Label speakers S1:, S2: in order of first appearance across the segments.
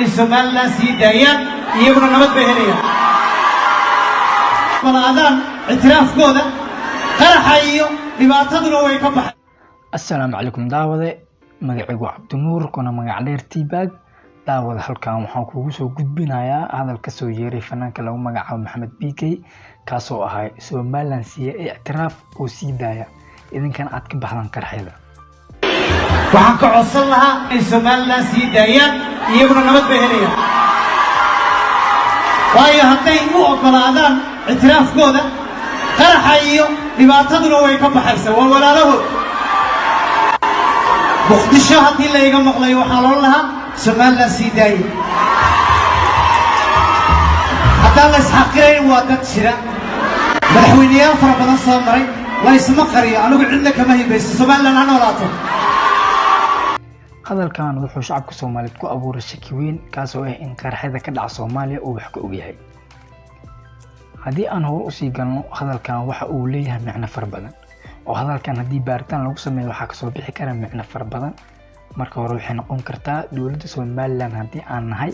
S1: Somaliland sii daayaan iyaguna nabad bay helayaan balaadaan itiraafkooda qaraxa iyo dhibaataduna way ka baxay.
S2: Assalaamu calaykum daawade magacaygu Cabdinuur kuna magac dheer T-Bag daawada halkan waxaan kugu soo gudbinayaa hadal ka soo yeeray fanaanka lagu magacaabo Maxamed BK kaasoo ahay Somaliland sii itiraaf oo sii daaya idinkan aad ka baxdan qarxayda.
S1: waxaan ka codsan lahaa in Somaliland sii daayaan iyaguna nabad bay helayaan waayo hadday u ogolaadaan itiraafkooda qaraxa iyo dhibaataduna way ka baxaysaa waa walaalahood. muqdisho haddii la iga maqlayo waxaa loo lahaa Somaliland sii daaya haddaan la isxaqirayn waa dad jira madaxweyneyaal fara badan soo maray la isma qariyo anigu cidna kama hibayso Somaliland ha noolaato.
S2: hadalkan wuxuu shacabka Soomaaliyeed ku abuuray shaki weyn kaasoo ah in qarxada ka dhaca Soomaaliya uu wax ka og yahay. haddii aan hor u sii galno hadalkan waxa uu leeyahay macno far badan oo hadalkan haddii baaritaan lagu sameeyo waxa ka soo bixi kara macno far badan. marka hore waxay noqon kartaa dawladda Somaliland haddii aan nahay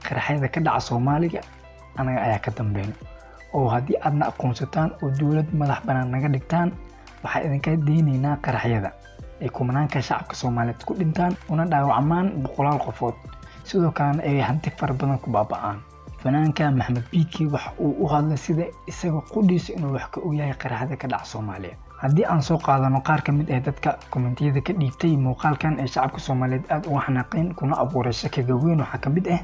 S2: qarxada ka dhaca Soomaaliya anaga ayaa ka dambeeyno oo haddii aadna aqoonsataan oo dawlad madax banaan naga dhigtaan waxa idinka deenaynaa qarxada ay kumanaanka shacabka Soomaaliyeed ku dhintaan una dhaawacmaan boqolaal qofood sidoo kalena ay hanti far badan ku baaba'aan. fanaanka Maxamed BK waxa uu u hadlay sida isaga qudhiisa inuu wax ka og yahay qarxada ka dhaca Soomaaliya. haddii aan soo qaadano qaar ka mid ah dadka kommentiyada ka dhiibtay muuqaalkan ee shacabka Soomaaliyeed aad uga xanaaqeen kuna abuuray shakiga weyn waxa ka mid ah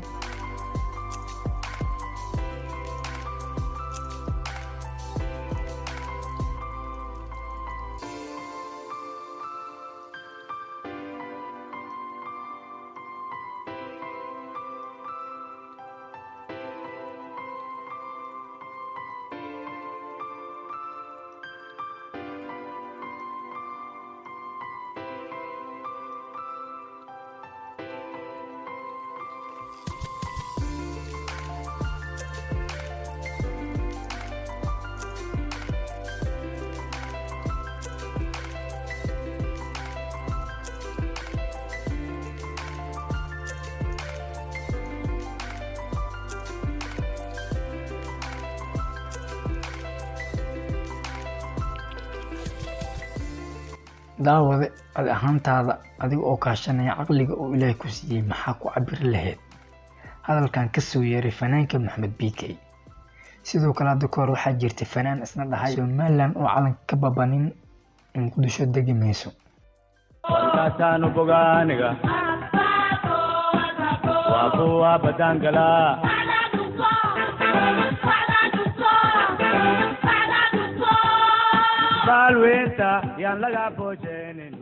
S2: daawade ad ahaantaada adiga oo kaashanaya aqliga oo Ilaahay ku siiyay maxaa ku cabir lahayd hadalkan ka soo yeeray fanaanka Maxamed BK. sidoo kale hadda koor waxaa jirtay fanaan isna dhahay Somaliland oo calanka ka babanin in Muqdisho degi mayso.
S3: Taasanu bogaaniga waa kuwa badangala balweenta yaan laga boojeenin